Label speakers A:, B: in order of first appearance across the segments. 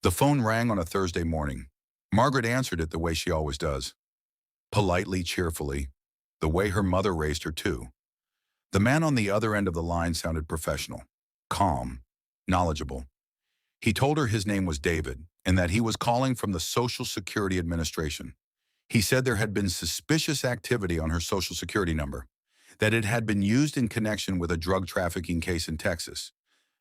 A: The phone rang on a Thursday morning. Margaret answered it the way she always does, politely, cheerfully, the way her mother raised her too. The man on the other end of the line sounded professional, calm, knowledgeable. He told her his name was David and that he was calling from the Social Security Administration. He said there had been suspicious activity on her Social Security number, that it had been used in connection with a drug trafficking case in Texas,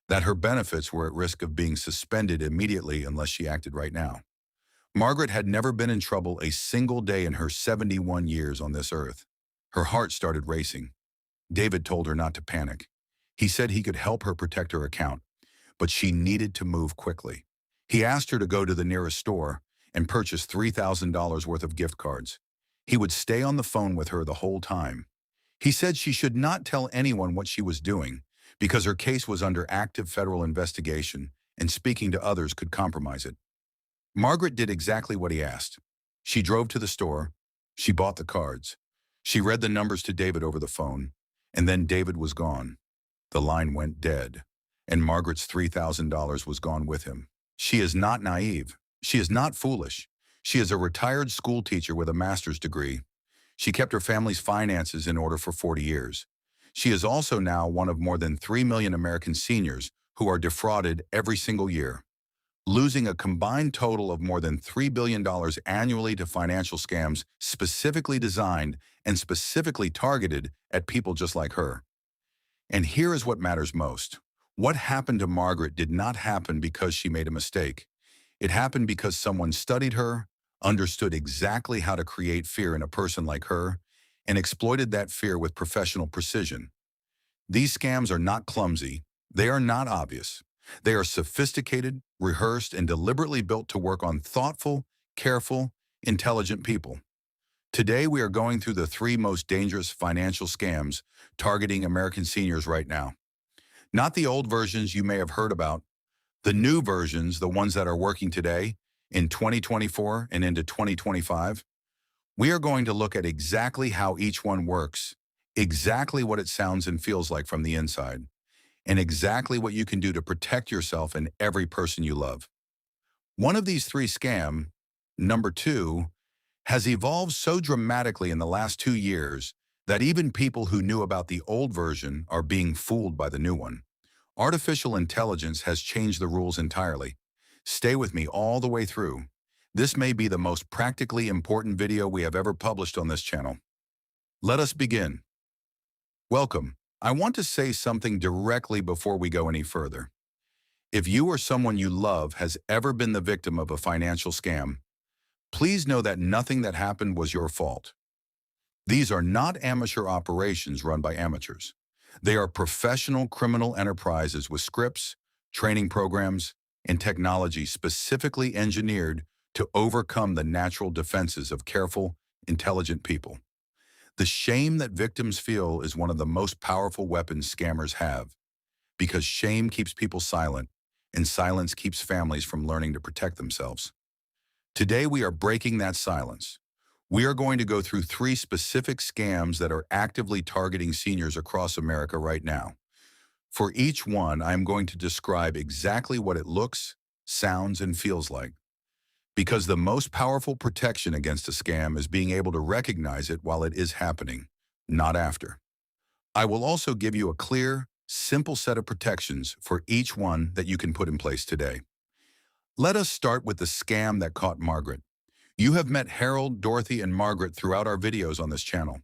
A: that her benefits were at risk of being suspended immediately unless she acted right now. Margaret had never been in trouble a single day in her 71 years on this earth. Her heart started racing. David told her not to panic. He said he could help her protect her account, but she needed to move quickly. He asked her to go to the nearest store and purchase $3,000 worth of gift cards. He would stay on the phone with her the whole time. He said she should not tell anyone what she was doing because her case was under active federal investigation and speaking to others could compromise it. Margaret did exactly what he asked. She drove to the store. She bought the cards. She read the numbers to David over the phone, and then David was gone. The line went dead, and Margaret's $3,000 was gone with him. She is not naive. She is not foolish. She is a retired school teacher with a master's degree. She kept her family's finances in order for 40 years. She is also now one of more than 3 million American seniors who are defrauded every single year, losing a combined total of more than $3 billion annually to financial scams specifically designed and specifically targeted at people just like her. And here is what matters most. What happened to Margaret did not happen because she made a mistake. It happened because someone studied her, understood exactly how to create fear in a person like her, and exploited that fear with professional precision. These scams are not clumsy. They are not obvious. They are sophisticated, rehearsed, and deliberately built to work on thoughtful, careful, intelligent people. Today, we are going through the three most dangerous financial scams targeting American seniors right now. Not the old versions you may have heard about, the new versions, the ones that are working today, in 2024 and into 2025. We are going to look at exactly how each one works, exactly what it sounds and feels like from the inside, and exactly what you can do to protect yourself and every person you love. One of these three scams, number two, has evolved so dramatically in the last 2 years that even people who knew about the old version are being fooled by the new one. Artificial intelligence has changed the rules entirely. Stay with me all the way through. This may be the most practically important video we have ever published on this channel. Let us begin. Welcome. I want to say something directly before we go any further. If you or someone you love has ever been the victim of a financial scam, please know that nothing that happened was your fault. These are not amateur operations run by amateurs. They are professional criminal enterprises with scripts, training programs, and technology specifically engineered to overcome the natural defenses of careful, intelligent people. The shame that victims feel is one of the most powerful weapons scammers have, because shame keeps people silent, and silence keeps families from learning to protect themselves. Today, we are breaking that silence. We are going to go through three specific scams that are actively targeting seniors across America right now. For each one, I am going to describe exactly what it looks, sounds, and feels like. Because the most powerful protection against a scam is being able to recognize it while it is happening, not after. I will also give you a clear, simple set of protections for each one that you can put in place today. Let us start with the scam that caught Margaret. You have met Harold, Dorothy, and Margaret throughout our videos on this channel.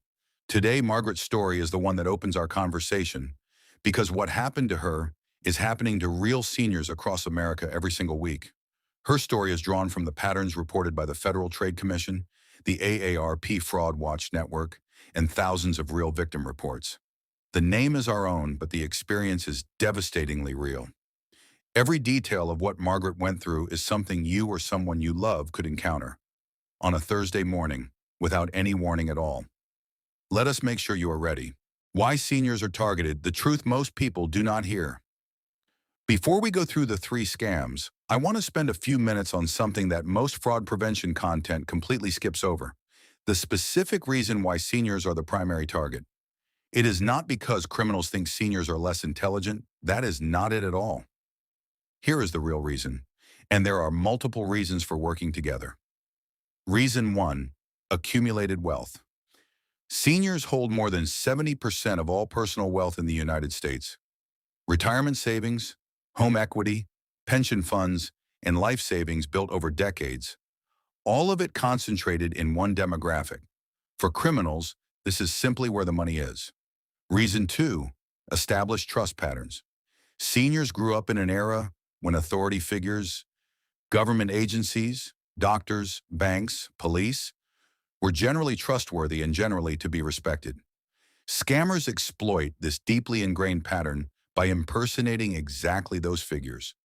A: Today, Margaret's story is the one that opens our conversation, because what happened to her is happening to real seniors across America every single week. Her story is drawn from the patterns reported by the Federal Trade Commission, the AARP Fraud Watch Network, and thousands of real victim reports. The name is our own, but the experience is devastatingly real. Every detail of what Margaret went through is something you or someone you love could encounter on a Thursday morning without any warning at all. Let us make sure you are ready. Why seniors are targeted, the truth most people do not hear. Before we go through the three scams, I want to spend a few minutes on something that most fraud prevention content completely skips over: the specific reason why seniors are the primary target. It is not because criminals think seniors are less intelligent. That is not it at all. Here is the real reason. And there are multiple reasons for working together. Reason 1, accumulated wealth. Seniors hold more than 70% of all personal wealth in the United States. Retirement savings, home equity, pension funds, and life savings built over decades, all of it concentrated in one demographic. For criminals, this is simply where the money is. Reason 2, established trust patterns. Seniors grew up in an era when authority figures, government agencies, doctors, banks, police, were generally trustworthy and generally to be respected. Scammers exploit this deeply ingrained pattern by impersonating exactly those figures.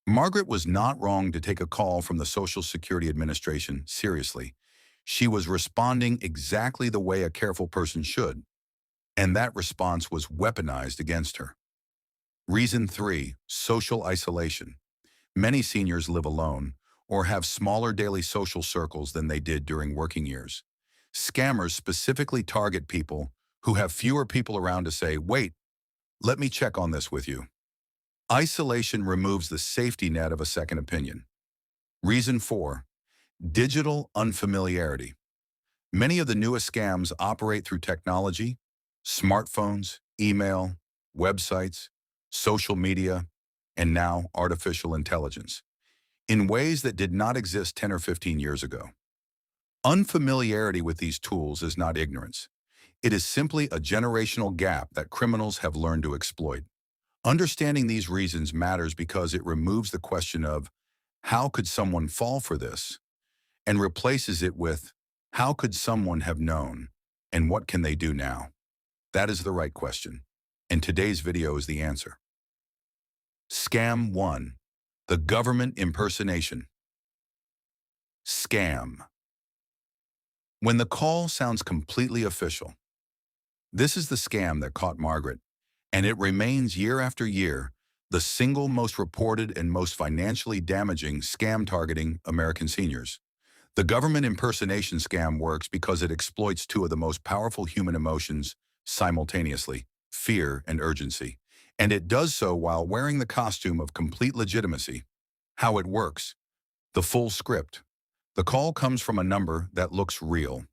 A: Margaret was not wrong to take a call from the Social Security Administration seriously. She was responding exactly the way a careful person should, and that response was weaponized against her. Reason 3, social isolation. Many seniors live alone or have smaller daily social circles than they did during working years. Scammers specifically target people who have fewer people around to say, "Wait, let me check on this with you." Isolation removes the safety net of a second opinion. Reason 4, digital unfamiliarity. Many of the newest scams operate through technology, smartphones, email, websites, social media, and now artificial intelligence, in ways that did not exist 10 or 15 years ago. Unfamiliarity with these tools is not ignorance. It is simply a generational gap that criminals have learned to exploit. Understanding these reasons matters because it removes the question of, how could someone fall for this? And replaces it with, how could someone have known? And what can they do now? That is the right question. And today's video is the answer. Scam 1. The government impersonation. Scam. When the call sounds completely official. This is the scam that caught Margaret, and it remains year after year the single most reported and most financially damaging scam targeting American seniors. The government impersonation scam works because it exploits two of the most powerful human emotions simultaneously, fear and urgency. And it does so while wearing the costume of complete legitimacy. How it works. The full script. The call comes from a number that looks real.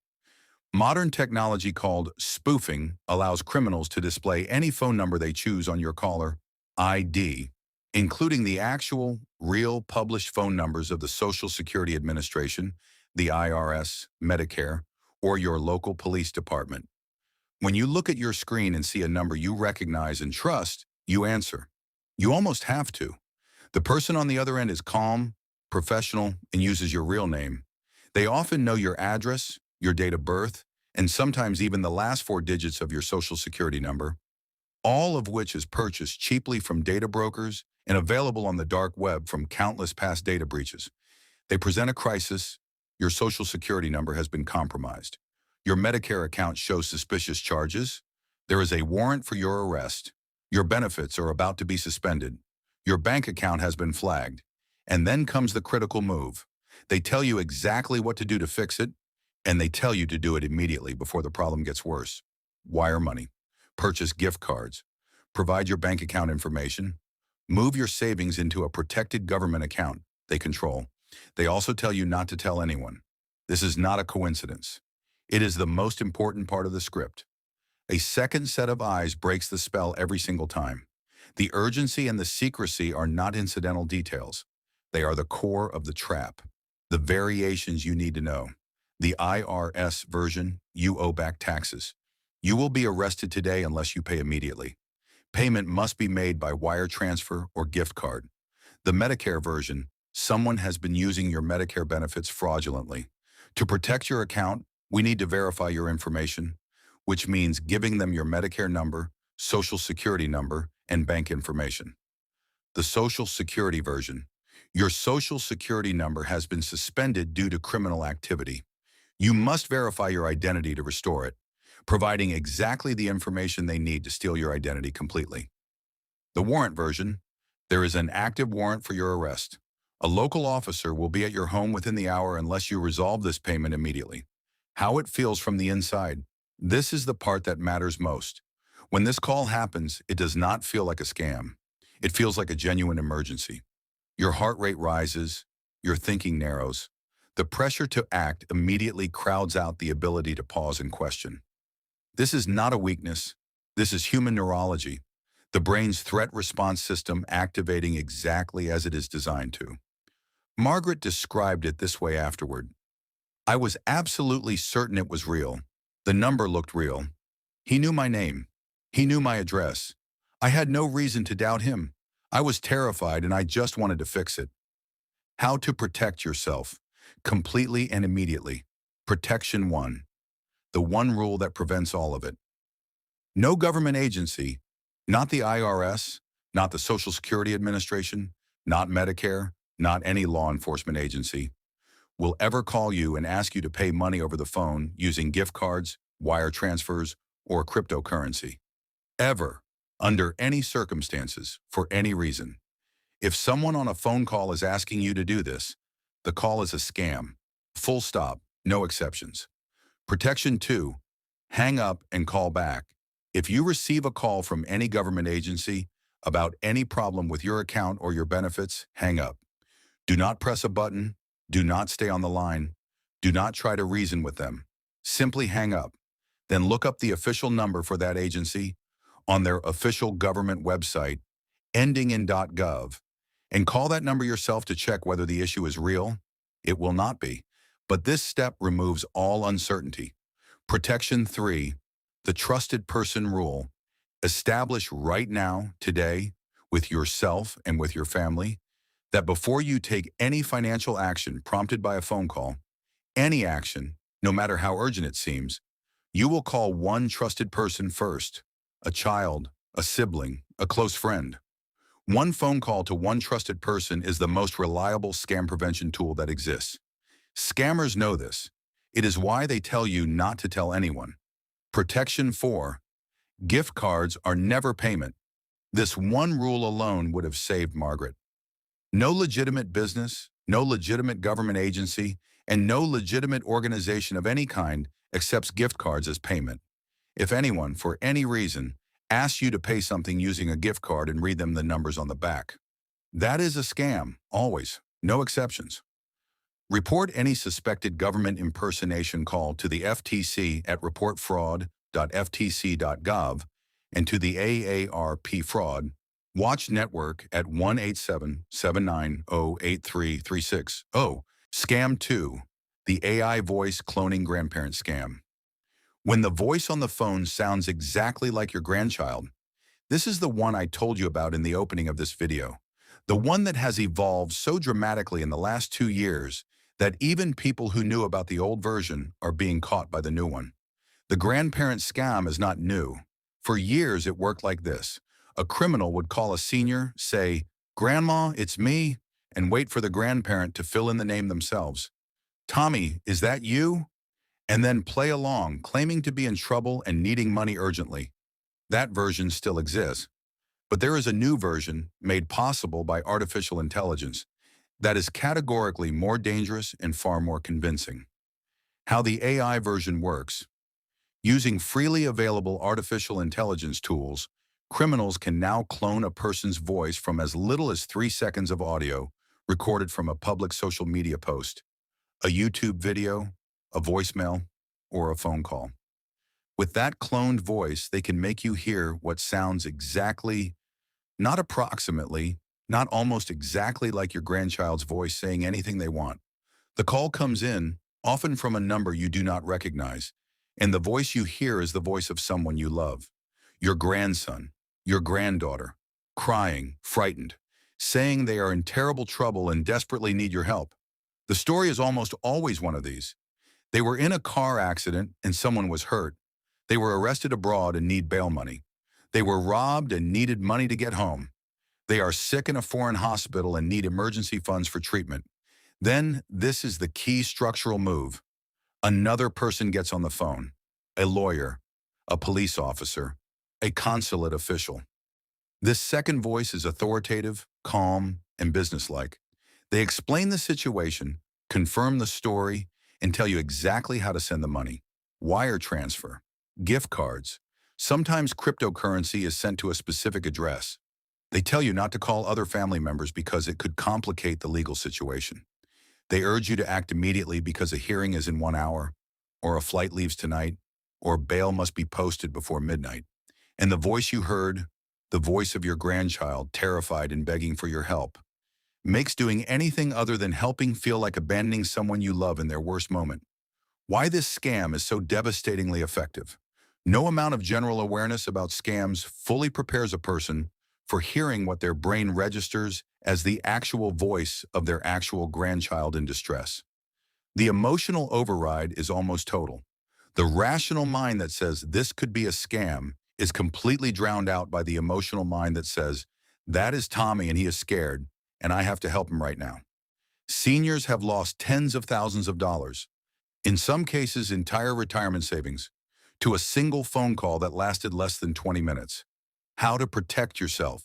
A: Modern technology called spoofing allows criminals to display any phone number they choose on your caller ID, including the actual, real published phone numbers of the Social Security Administration, the IRS, Medicare, or your local police department. When you look at your screen and see a number you recognize and trust, you answer. You almost have to. The person on the other end is calm, professional, and uses your real name. They often know your address, your date of birth, and sometimes even the last 4 digits of your Social Security number, all of which is purchased cheaply from data brokers and available on the dark web from countless past data breaches. They present a crisis. Your Social Security number has been compromised. Your Medicare account shows suspicious charges. There is a warrant for your arrest. Your benefits are about to be suspended. Your bank account has been flagged. And then comes the critical move. They tell you exactly what to do to fix it, and they tell you to do it immediately before the problem gets worse. Wire money, purchase gift cards, provide your bank account information, move your savings into a protected government account they control. They also tell you not to tell anyone. This is not a coincidence. It is the most important part of the script. A second set of eyes breaks the spell every single time. The urgency and the secrecy are not incidental details. They are the core of the trap. The variations you need to know. The IRS version, you owe back taxes. You will be arrested today unless you pay immediately. Payment must be made by wire transfer or gift card. The Medicare version, someone has been using your Medicare benefits fraudulently. To protect your account, we need to verify your information, which means giving them your Medicare number, Social Security number, and bank information. The Social Security version. Your Social Security number has been suspended due to criminal activity. You must verify your identity to restore it, providing exactly the information they need to steal your identity completely. The warrant version. There is an active warrant for your arrest. A local officer will be at your home within the hour unless you resolve this payment immediately. How it feels from the inside. This is the part that matters most. When this call happens, it does not feel like a scam. It feels like a genuine emergency. Your heart rate rises, your thinking narrows. The pressure to act immediately crowds out the ability to pause and question. This is not a weakness. This is human neurology, the brain's threat response system activating exactly as it is designed to. Margaret described it this way afterward. I was absolutely certain it was real. The number looked real. He knew my name. He knew my address. I had no reason to doubt him. I was terrified and I just wanted to fix it. How to protect yourself, completely and immediately. Protection 1. The one rule that prevents all of it. No government agency, not the IRS, not the Social Security Administration, not Medicare, not any law enforcement agency, will ever call you and ask you to pay money over the phone using gift cards, wire transfers, or cryptocurrency. Ever, under any circumstances, for any reason. If someone on a phone call is asking you to do this, the call is a scam. Full stop, no exceptions. Protection 2. Hang up and call back. If you receive a call from any government agency about any problem with your account or your benefits, hang up. Do not press a button. Do not stay on the line. Do not try to reason with them. Simply hang up. Then look up the official number for that agency on their official government website, ending in .gov, and call that number yourself to check whether the issue is real. It will not be. But this step removes all uncertainty. Protection 3. The trusted person rule. Establish right now, today, with yourself and with your family, that before you take any financial action prompted by a phone call, any action, no matter how urgent it seems, you will call one trusted person first, a child, a sibling, a close friend. One phone call to one trusted person is the most reliable scam prevention tool that exists. Scammers know this. It is why they tell you not to tell anyone. Protection 4. Gift cards are never payment. This one rule alone would have saved Margaret. No legitimate business, no legitimate government agency, and no legitimate organization of any kind accepts gift cards as payment. If anyone, for any reason, asks you to pay something using a gift card and read them the numbers on the back, that is a scam, always, no exceptions. Report any suspected government impersonation call to the FTC at reportfraud.ftc.gov and to the AARP Fraud Watch Network at 1-877-990-8336. Scam 2. The AI voice cloning grandparent scam. When the voice on the phone sounds exactly like your grandchild, this is the one I told you about in the opening of this video. The one that has evolved so dramatically in the last 2 years that even people who knew about the old version are being caught by the new one. The grandparent scam is not new. For years it worked like this. A criminal would call a senior, say, "Grandma, it's me," and wait for the grandparent to fill in the name themselves. "Tommy, is that you?" And then play along, claiming to be in trouble and needing money urgently. That version still exists. But there is a new version made possible by artificial intelligence that is categorically more dangerous and far more convincing. How the AI version works. Using freely available artificial intelligence tools, criminals can now clone a person's voice from as little as 3 seconds of audio recorded from a public social media post, a YouTube video, a voicemail, or a phone call. With that cloned voice, they can make you hear what sounds exactly, not approximately, not almost exactly like your grandchild's voice saying anything they want. The call comes in, often from a number you do not recognize, and the voice you hear is the voice of someone you love. Your grandson, your granddaughter, crying, frightened, saying they are in terrible trouble and desperately need your help. The story is almost always one of these. They were in a car accident and someone was hurt. They were arrested abroad and need bail money. They were robbed and needed money to get home. They are sick in a foreign hospital and need emergency funds for treatment. Then, this is the key structural move. Another person gets on the phone. A lawyer, a police officer, a consulate official. This second voice is authoritative, calm, and businesslike. They explain the situation, confirm the story, and tell you exactly how to send the money. Wire transfer, gift cards. Sometimes cryptocurrency is sent to a specific address. They tell you not to call other family members because it could complicate the legal situation. They urge you to act immediately because a hearing is in 1 hour, or a flight leaves tonight, or bail must be posted before midnight. And the voice you heard, the voice of your grandchild, terrified and begging for your help, makes doing anything other than helping feel like abandoning someone you love in their worst moment. Why this scam is so devastatingly effective. No amount of general awareness about scams fully prepares a person for hearing what their brain registers as the actual voice of their actual grandchild in distress. The emotional override is almost total. The rational mind that says this could be a scam is completely drowned out by the emotional mind that says, that is Tommy and he is scared, and I have to help him right now. Seniors have lost tens of thousands of dollars, in some cases entire retirement savings, to a single phone call that lasted less than 20 minutes. How to protect yourself.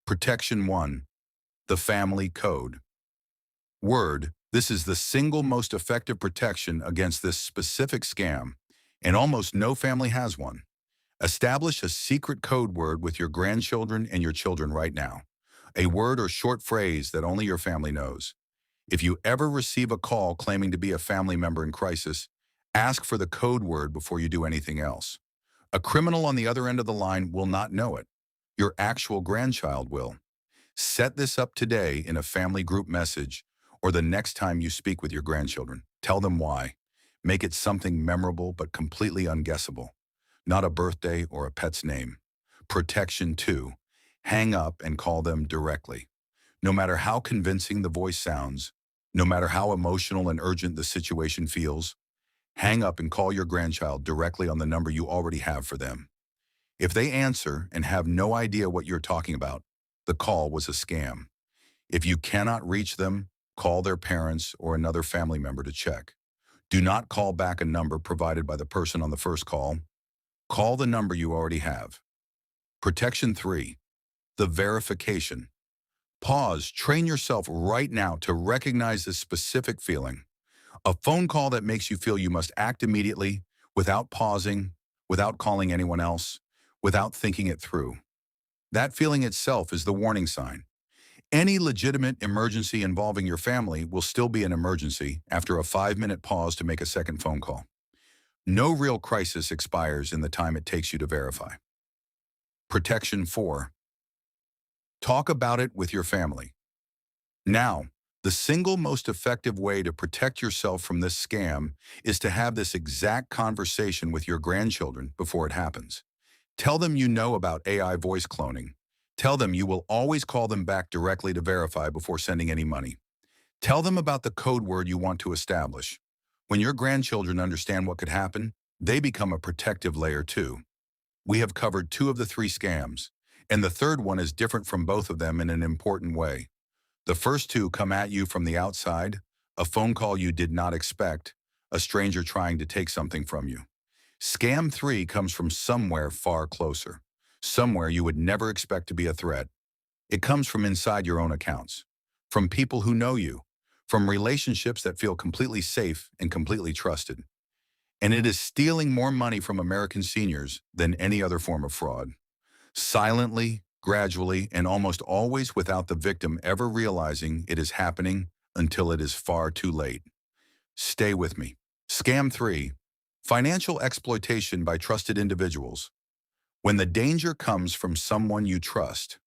A: Protection 1. The family code. Word, this is the single most effective protection against this specific scam, and almost no family has one. Establish a secret code word with your grandchildren and your children right now. A word or short phrase that only your family knows. If you ever receive a call claiming to be a family member in crisis, ask for the code word before you do anything else. A criminal on the other end of the line will not know it. Your actual grandchild will. Set this up today in a family group message or the next time you speak with your grandchildren. Tell them why. Make it something memorable but completely unguessable. Not a birthday or a pet's name. Protection 2. Hang up and call them directly. No matter how convincing the voice sounds, no matter how emotional and urgent the situation feels, hang up and call your grandchild directly on the number you already have for them. If they answer and have no idea what you're talking about, the call was a scam. If you cannot reach them, call their parents or another family member to check. Do not call back a number provided by the person on the first call. Call the number you already have. Protection 3. The verification. Pause, train yourself right now to recognize this specific feeling. A phone call that makes you feel you must act immediately, without pausing, without calling anyone else, without thinking it through. That feeling itself is the warning sign. Any legitimate emergency involving your family will still be an emergency after a 5-minute pause to make a second phone call. No real crisis expires in the time it takes you to verify. Protection 4. Talk about it with your family. Now, the single most effective way to protect yourself from this scam is to have this exact conversation with your grandchildren before it happens. Tell them you know about AI voice cloning. Tell them you will always call them back directly to verify before sending any money. Tell them about the code word you want to establish. When your grandchildren understand what could happen, they become a protective layer too. We have covered 2 of the 3 scams, and the third one is different from both of them in an important way. The first 2 come at you from the outside, a phone call you did not expect, a stranger trying to take something from you. Scam 3 comes from somewhere far closer, somewhere you would never expect to be a threat. It comes from inside your own accounts, from people who know you, from relationships that feel completely safe and completely trusted. And it is stealing more money from American seniors than any other form of fraud. Silently, gradually, and almost always without the victim ever realizing it is happening until it is far too late. Stay with me. Scam 3. Financial exploitation by trusted individuals. When the danger comes from someone you trust.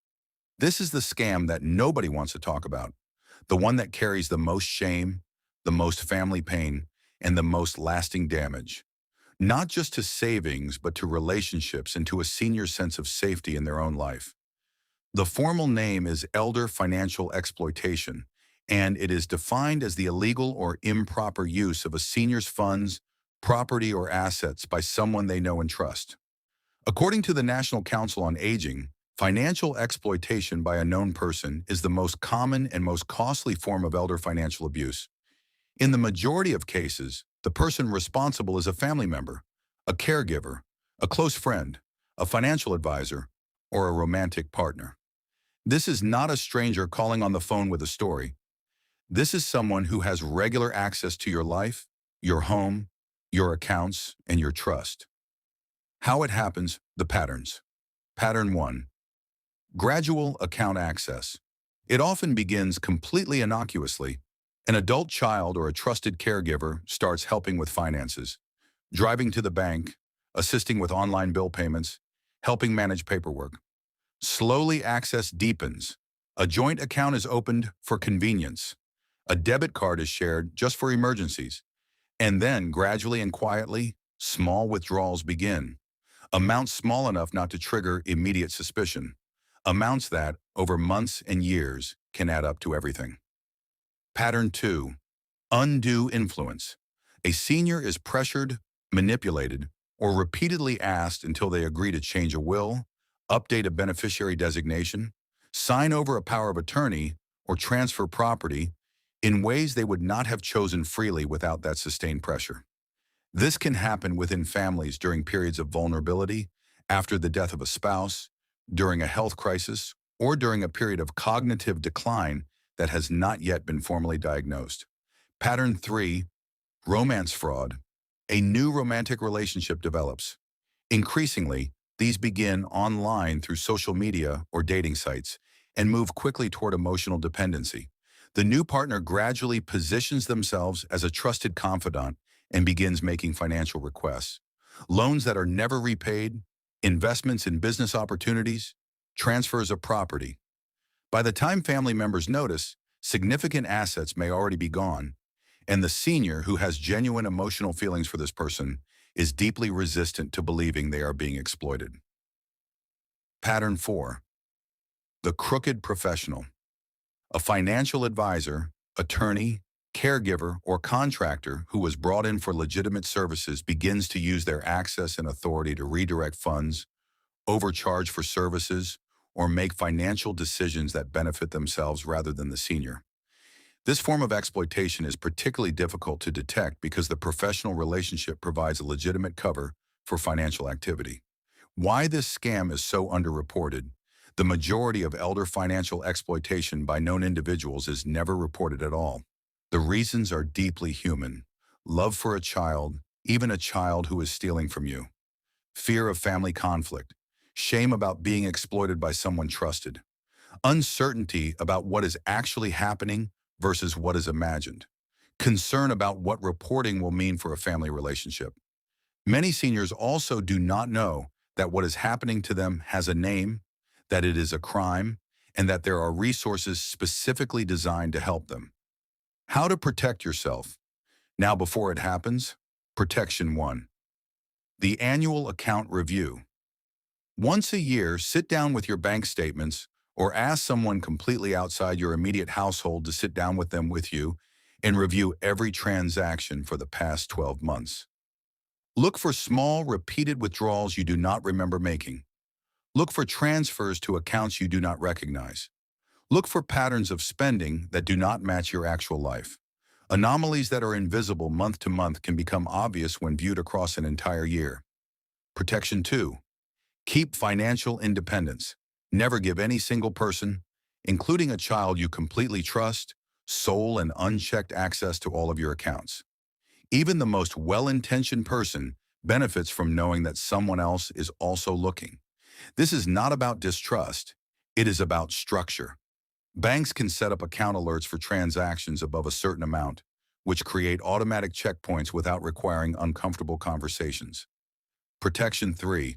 A: This is the scam that nobody wants to talk about. The one that carries the most shame, the most family pain, and the most lasting damage. Not just to savings, but to relationships and to a senior's sense of safety in their own life. The formal name is elder financial exploitation, and it is defined as the illegal or improper use of a senior's funds, property, or assets by someone they know and trust. According to the National Council on Aging, financial exploitation by a known person is the most common and most costly form of elder financial abuse. In the majority of cases, the person responsible is a family member, a caregiver, a close friend, a financial advisor, or a romantic partner. This is not a stranger calling on the phone with a story. This is someone who has regular access to your life, your home, your accounts, and your trust. How it happens, the patterns. Pattern 1. Gradual account access. It often begins completely innocuously. An adult child or a trusted caregiver starts helping with finances, driving to the bank, assisting with online bill payments, helping manage paperwork. Slowly, access deepens. A joint account is opened for convenience. A debit card is shared just for emergencies. And then, gradually and quietly, small withdrawals begin. Amounts small enough not to trigger immediate suspicion. Amounts that, over months and years, can add up to everything. Pattern 2. Undue influence. A senior is pressured, manipulated, or repeatedly asked until they agree to change a will, update a beneficiary designation, sign over a power of attorney, or transfer property in ways they would not have chosen freely without that sustained pressure. This can happen within families during periods of vulnerability, after the death of a spouse, during a health crisis, or during a period of cognitive decline that has not yet been formally diagnosed. Pattern 3. Romance fraud. A new romantic relationship develops. Increasingly, these begin online through social media or dating sites and move quickly toward emotional dependency. The new partner gradually positions themselves as a trusted confidant and begins making financial requests. Loans that are never repaid, investments in business opportunities, transfers of property. By the time family members notice, significant assets may already be gone, and the senior, who has genuine emotional feelings for this person, is deeply resistant to believing they are being exploited. Pattern 4. The crooked professional. A financial advisor, attorney, caregiver, or contractor who was brought in for legitimate services begins to use their access and authority to redirect funds, overcharge for services, or make financial decisions that benefit themselves rather than the senior. This form of exploitation is particularly difficult to detect because the professional relationship provides a legitimate cover for financial activity. Why this scam is so underreported? The majority of elder financial exploitation by known individuals is never reported at all. The reasons are deeply human. Love for a child, even a child who is stealing from you. Fear of family conflict. Shame about being exploited by someone trusted. Uncertainty about what is actually happening versus what is imagined. Concern about what reporting will mean for a family relationship. Many seniors also do not know that what is happening to them has a name, that it is a crime, and that there are resources specifically designed to help them. How to protect yourself. Now, before it happens, Protection 1. The annual account review. Once a year, sit down with your bank statements or ask someone completely outside your immediate household to sit down with them with you and review every transaction for the past 12 months. Look for small, repeated withdrawals you do not remember making. Look for transfers to accounts you do not recognize. Look for patterns of spending that do not match your actual life. Anomalies that are invisible month to month can become obvious when viewed across an entire year. Protection 2. Keep financial independence. Never give any single person, including a child you completely trust, sole and unchecked access to all of your accounts. Even the most well-intentioned person benefits from knowing that someone else is also looking. This is not about distrust. It is about structure. Banks can set up account alerts for transactions above a certain amount, which create automatic checkpoints without requiring uncomfortable conversations. Protection 3.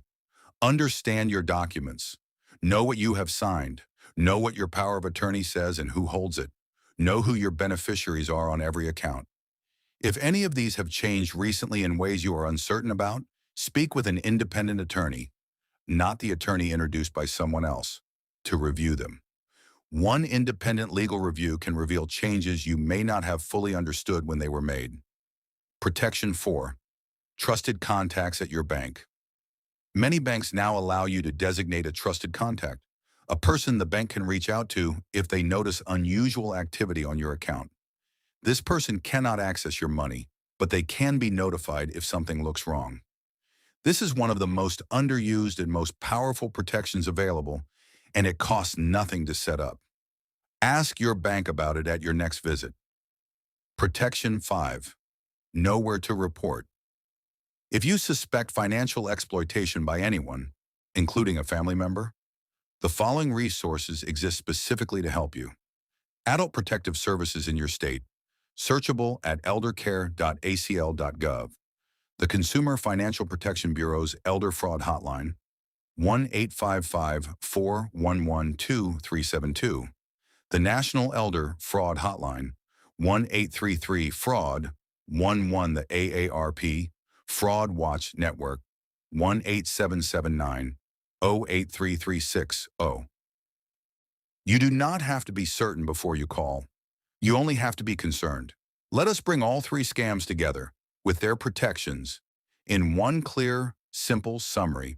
A: Understand your documents. Know what you have signed. Know what your power of attorney says and who holds it. Know who your beneficiaries are on every account. If any of these have changed recently in ways you are uncertain about, speak with an independent attorney, not the attorney introduced by someone else, to review them. One independent legal review can reveal changes you may not have fully understood when they were made. Protection 4. Trusted contacts at your bank. Many banks now allow you to designate a trusted contact, a person the bank can reach out to if they notice unusual activity on your account. This person cannot access your money, but they can be notified if something looks wrong. This is one of the most underused and most powerful protections available, and it costs nothing to set up. Ask your bank about it at your next visit. Protection 5. Know where to report. If you suspect financial exploitation by anyone, including a family member, The following resources exist specifically to help you. Adult Protective Services in your state, searchable at eldercare.acl.gov. The Consumer Financial Protection Bureau's Elder Fraud Hotline, 1-855-411-2372. The National Elder Fraud Hotline, 1-833-FRAUD, 11. The AARP Fraud Watch Network, 1-8779-08336-0. You do not have to be certain before you call. You only have to be concerned. Let us bring all three scams together, with their protections, in one clear, simple summary.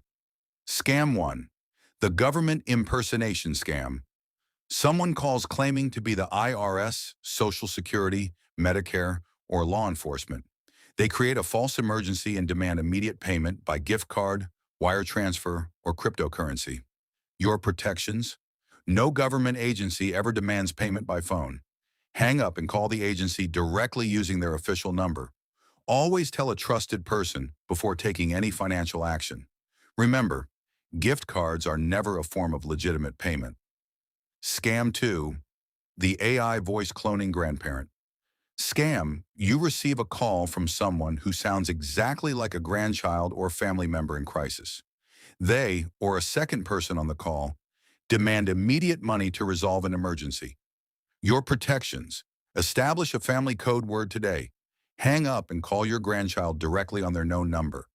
A: Scam 1. The government impersonation scam. Someone calls claiming to be the IRS, Social Security, Medicare, or law enforcement. They create a false emergency and demand immediate payment by gift card, wire transfer, or cryptocurrency. Your protections? No government agency ever demands payment by phone. Hang up and call the agency directly using their official number. Always tell a trusted person before taking any financial action. Remember, gift cards are never a form of legitimate payment. Scam 2. The AI voice cloning grandparent. Scam, you receive a call from someone who sounds exactly like a grandchild or family member in crisis. They, or a second person on the call, demand immediate money to resolve an emergency. Your protections. Establish a family code word today. Hang up and call your grandchild directly on their known number.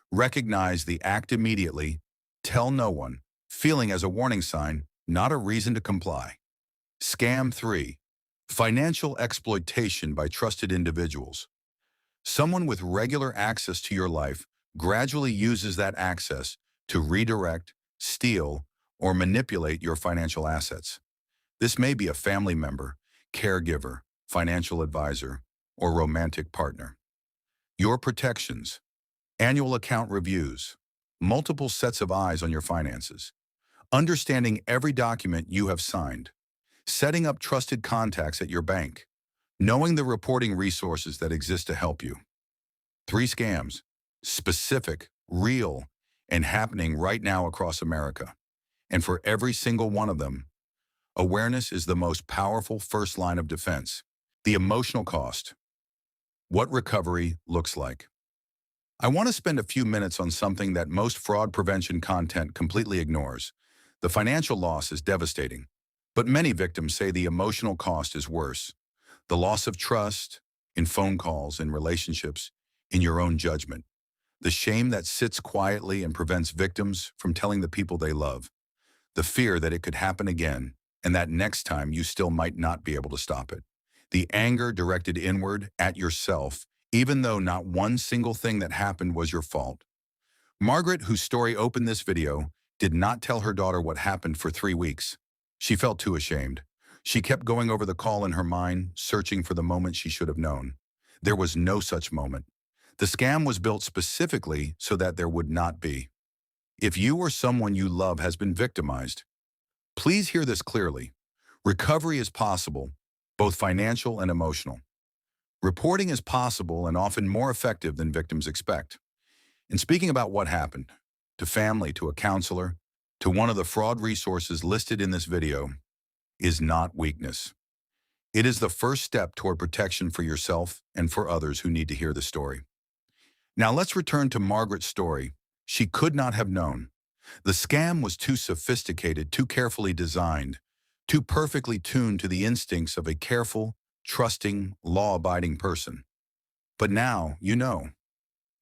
A: Recognize the act immediately. Tell no one. Feeling as a warning sign, not a reason to comply. Scam 3. Financial exploitation by trusted individuals. Someone with regular access to your life gradually uses that access to redirect, steal, or manipulate your financial assets. This may be a family member, caregiver, financial advisor, or romantic partner. Your protections. Annual account reviews. Multiple sets of eyes on your finances. Understanding every document you have signed. Setting up trusted contacts at your bank. Knowing the reporting resources that exist to help you. 3 scams. Specific, real, and happening right now across America. And for every single one of them, awareness is the most powerful first line of defense. The emotional cost. What recovery looks like. I want to spend a few minutes on something that most fraud prevention content completely ignores. The financial loss is devastating, but many victims say the emotional cost is worse. The loss of trust in phone calls, in relationships, in your own judgment. The shame that sits quietly and prevents victims from telling the people they love. The fear that it could happen again, and that next time you still might not be able to stop it. The anger directed inward at yourself, even though not one single thing that happened was your fault. Margaret, whose story opened this video, did not tell her daughter what happened for 3 weeks. She felt too ashamed. She kept going over the call in her mind, searching for the moment she should have known. There was no such moment. The scam was built specifically so that there would not be. If you or someone you love has been victimized, please hear this clearly. Recovery is possible, both financial and emotional. Reporting is possible and often more effective than victims expect. In speaking about what happened, to family, to a counselor, to one of the fraud resources listed in this video, is not weakness. It is the first step toward protection for yourself and for others who need to hear the story. Now let's return to Margaret's story. She could not have known. The scam was too sophisticated, too carefully designed, too perfectly tuned to the instincts of a careful, trusting, law-abiding person. But now you know.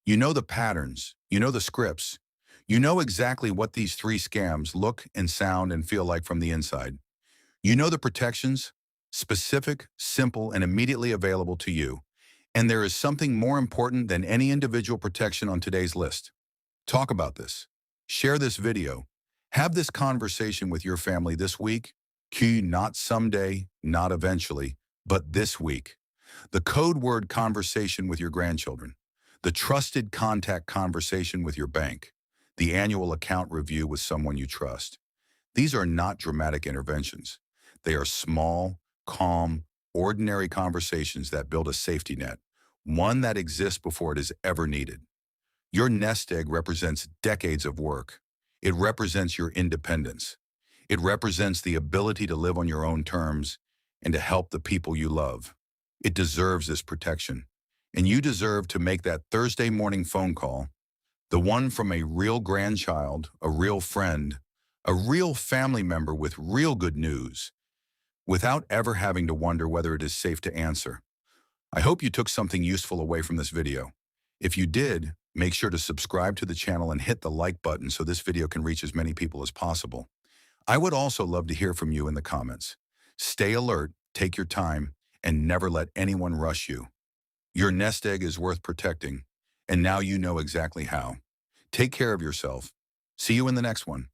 A: You know the patterns, you know the scripts, you know exactly what these 3 scams look and sound and feel like from the inside. You know the protections, specific, simple, and immediately available to you. And there is something more important than any individual protection on today's list. Talk about this. Share this video. Have this conversation with your family this week. Not someday, not eventually, but this week. The code word conversation with your grandchildren. The trusted contact conversation with your bank. The annual account review with someone you trust. These are not dramatic interventions. They are small, calm, ordinary conversations that build a safety net, one that exists before it is ever needed. Your nest egg represents decades of work. It represents your independence. It represents the ability to live on your own terms and to help the people you love. It deserves this protection. And you deserve to make that Thursday morning phone call, the one from a real grandchild, a real friend, a real family member with real good news, without ever having to wonder whether it is safe to answer. I hope you took something useful away from this video. If you did, make sure to subscribe to the channel and hit the like button so this video can reach as many people as possible. I would also love to hear from you in the comments. Stay alert, take your time, and never let anyone rush you. Your nest egg is worth protecting, and now you know exactly how. Take care of yourself. See you in the next one.